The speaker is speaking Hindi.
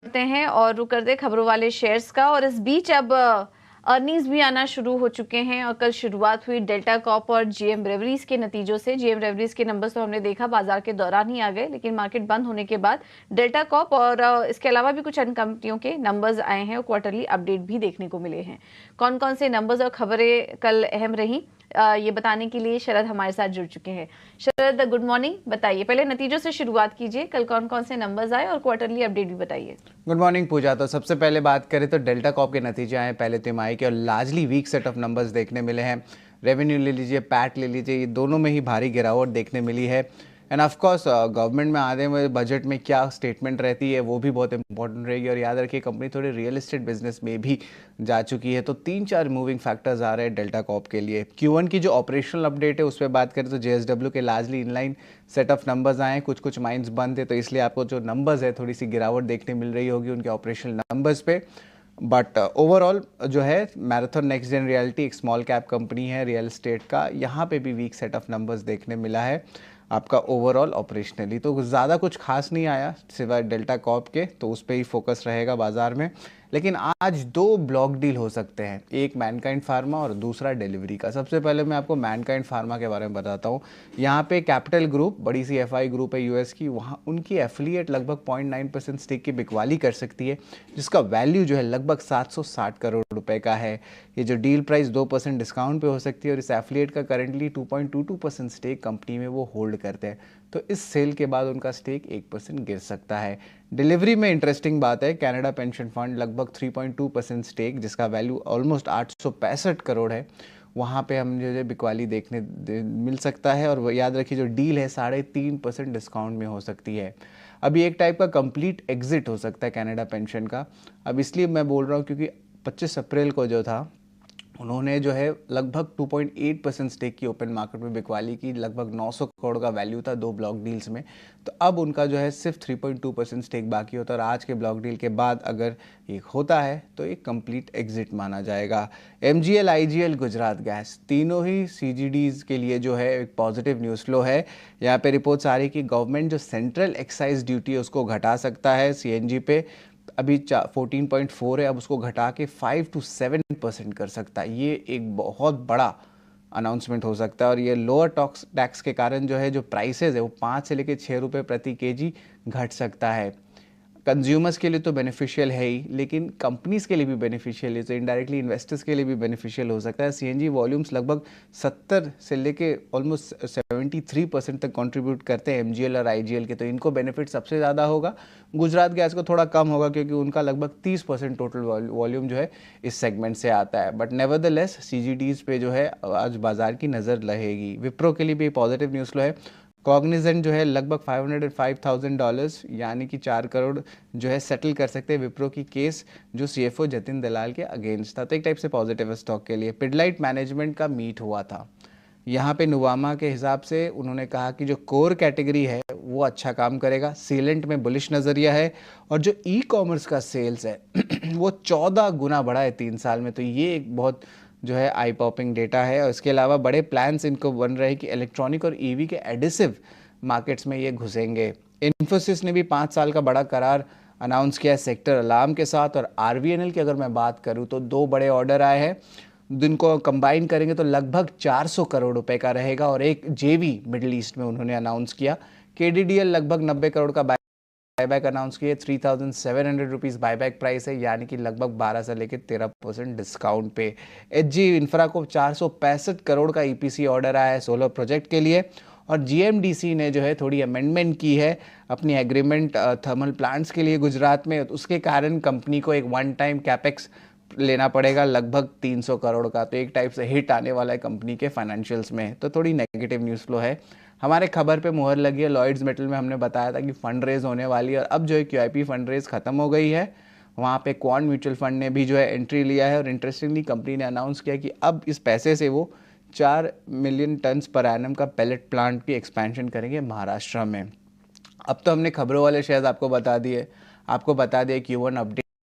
करते हैं और रुक करते खबरों वाले शेयर्स का। और इस बीच अब अर्निंग्स भी आना शुरू हो चुके हैं और कल शुरुआत हुई डेल्टा कॉर्प और जीएम ब्रेवरीज के नतीजों से। जीएम ब्रेवरीज के नंबर्स तो हमने देखा बाजार के दौरान ही आ गए, लेकिन मार्केट बंद होने के बाद डेल्टा कॉर्प और इसके अलावा भी कुछ अन्य कंपनियों के नंबर्स आए हैं और क्वार्टरली अपडेट भी देखने को मिले हैं। कौन कौन से नंबर्स और खबरें कल अहम रही, ये बताने के लिए शरद हमारे साथ जुड़ चुके हैं। शरद, गुड मॉर्निंग। बताइए, पहले नतीजों से शुरुआत कीजिए, कल कौन कौन से नंबर्स आए और क्वार्टरली अपडेट भी बताइए। गुड मॉर्निंग पूजा। तो सबसे पहले बात करें तो डेल्टा कॉर्प के नतीजे आए पहले तिमाही के और largely weak set of numbers देखने मिले हैं। रेवेन्यू ले लीजिए, पैट ले लीजिए, ये दोनों में ही भारी गिरावट देखने मिली है। एंड ऑफ कोर्स गवर्नमेंट में आने वाले बजट में क्या स्टेटमेंट रहती है वो भी बहुत इंपॉर्टेंट रहेगी। और याद रखिए कंपनी थोड़ी रियल एस्टेट बिजनेस में भी जा चुकी है, तो 3-4 मूविंग फैक्टर्स आ रहे हैं डेल्टा कॉर्प के लिए। Q1 की जो ऑपरेशनल अपडेट है उस पर बात करें तो JSW के largely inline set of numbers आए हैं। कुछ माइंस बंद है, तो इसलिए आपको जो नंबर्स है थोड़ी सी गिरावट देखने मिल रही होगी उनके ऑपरेशनल नंबर्स पे। बट ओवरऑल जो है मैराथन नेक्स्ट जेन रियल्टी एक स्मॉल कैप कंपनी है रियल एस्टेट का, यहाँ पे भी वीक सेट ऑफ नंबर्स देखने मिला है आपका ओवरऑल ऑपरेशनली। तो ज़्यादा कुछ खास नहीं आया सिवाय डेल्टा कॉर्प के, तो उस पर ही फोकस रहेगा बाजार में। लेकिन आज 2 ब्लॉक डील हो सकते हैं, एक मैनकाइंड फार्मा और दूसरा डिलीवरी का। सबसे पहले मैं आपको मैनकाइंड फार्मा के बारे में बताता हूँ। यहाँ पे कैपिटल ग्रुप, बड़ी सी एफआई ग्रुप है यूएस की, वहाँ उनकी एफिलिएट लगभग 0.9% स्टेक की बिकवाली कर सकती है, जिसका वैल्यू जो है लगभग 760 करोड़ रुपए का है। ये जो डील प्राइस 2% डिस्काउंट पे हो सकती है और इस एफिलिएट का करंटली 2.22% स्टेक कंपनी में वो होल्ड करते हैं, तो इस सेल के बाद उनका स्टेक 1% गिर सकता है। डिलीवरी में इंटरेस्टिंग बात है, कनाडा पेंशन फंड लगभग 3.2% स्टेक, जिसका वैल्यू ऑलमोस्ट 865 करोड़ है, वहाँ पे हम जो है बिकवाली देखने मिल सकता है। और याद रखिए जो डील है 3.5% डिस्काउंट में हो सकती है। अभी एक टाइप का कंप्लीट एग्जिट हो सकता है कनाडा पेंशन का। अब इसलिए मैं बोल रहा हूँ क्योंकि 25 अप्रैल को जो था उन्होंने जो है लगभग 2.8% स्टेक की ओपन मार्केट में बिकवाली की, लगभग 900 करोड़ का वैल्यू था 2 ब्लॉक डील्स में। तो अब उनका जो है सिर्फ 3.2% स्टेक बाकी होता है और आज के ब्लॉक डील के बाद अगर एक होता है तो एक कंप्लीट एग्जिट माना जाएगा। MGL, IGL, गुजरात गैस, तीनों ही CGDs के लिए जो है एक पॉजिटिव न्यूज़ फ्लो है। यहाँ पे रिपोर्ट्स आ रही कि गवर्नमेंट जो सेंट्रल एक्साइज ड्यूटी है उसको घटा सकता है CNG पे। अभी 14.4 है, अब उसको घटा के 5 to 7% कर सकता है। ये एक बहुत बड़ा अनाउंसमेंट हो सकता है और ये लोअर टैक्स के कारण जो है जो प्राइसेस है वो 5 से लेकर 6 रुपये प्रति केजी घट सकता है। कंज्यूमर्स के लिए तो बेनिफिशियल है ही, लेकिन कंपनीज के लिए भी बेनिफिशियल है, तो इनडायरेक्टली इन्वेस्टर्स के लिए भी बेनिफिशियल हो सकता है। CNG वॉल्यूम्स लगभग 70 से लेके ऑलमोस्ट 73% तक कंट्रीब्यूट करते हैं MGL और IGL के, तो इनको बेनिफिट सबसे ज़्यादा होगा। गुजरात गैस को थोड़ा कम होगा क्योंकि उनका लगभग 30% टोटल वॉल्यूम जो है इस सेगमेंट से आता है। बट नेवरदलेस CGDs पे जो है आज बाजार की नज़र रहेगी। विप्रो के लिए भी पॉजिटिव न्यूज़ फ्लो है। कॉग्निजेंट जो है लगभग $505,000 यानी कि 4 करोड़ जो है सेटल कर सकते हैं विप्रो की केस जो CFO जतिन दलाल के अगेंस्ट था, तो एक टाइप से पॉजिटिव स्टॉक के लिए। पिडलाइट मैनेजमेंट का मीट हुआ था, यहाँ पे नुवामा के हिसाब से उन्होंने कहा कि जो कोर कैटेगरी है वो अच्छा काम करेगा, सीलेंट में बुलिश नज़रिया है और जो ई-कॉमर्स का सेल्स है वो 14 गुना बढ़ा है 3 साल में, तो ये एक बहुत जो है आई पॉपिंग डेटा है। और इसके अलावा बड़े प्लान्स इनको बन रहे हैं कि इलेक्ट्रॉनिक और EV के एडिसिव मार्केट्स में ये घुसेंगे। इन्फोसिस ने भी 5 साल का बड़ा करार अनाउंस किया है सेक्टर अलार्म के साथ। और RVNL की अगर मैं बात करूँ तो 2 बड़े ऑर्डर आए हैं, जिनको कंबाइन करेंगे तो लगभग 400 करोड़ रुपए का रहेगा। और एक JV मिडिल ईस्ट में उन्होंने अनाउंस किया। KDDL लगभग 90 करोड़ का बायबैक अनाउंस किए, 3,700 रुपीज़ बायबैक प्राइस है, यानी कि लगभग 12 से लेकर 13% डिस्काउंट पे। HG इंफ्रा को 465 करोड़ का EPC ऑर्डर आया है सोलर प्रोजेक्ट के लिए। और GMDC ने जो है थोड़ी अमेंडमेंट की है अपनी एग्रीमेंट थर्मल प्लांट्स के लिए गुजरात में, उसके कारण कंपनी को एक वन टाइम कैपेक्स लेना पड़ेगा लगभग 300 करोड़ का, तो एक टाइप से हिट आने वाला है कंपनी के फाइनेंशियल्स में, तो थोड़ी नेगेटिव न्यूज़ फ्लो है। हमारे खबर पे मुहर लगी है। लॉयड्स मेटल में हमने बताया था कि फंड रेज होने वाली है और अब जो है QIP फंड रेज खत्म हो गई है। वहाँ पे क्वांट म्यूचुअल फंड ने भी जो है एंट्री लिया है और इंटरेस्टिंगली कंपनी ने अनाउंस किया कि अब इस पैसे से वो 4 मिलियन टन्स पर एनम का पैलेट प्लांट की एक्सपेंशन करेंगे महाराष्ट्र में। अब तो हमने खबरों वाले शेयर्स आपको बता दिए, Q1 अपडेट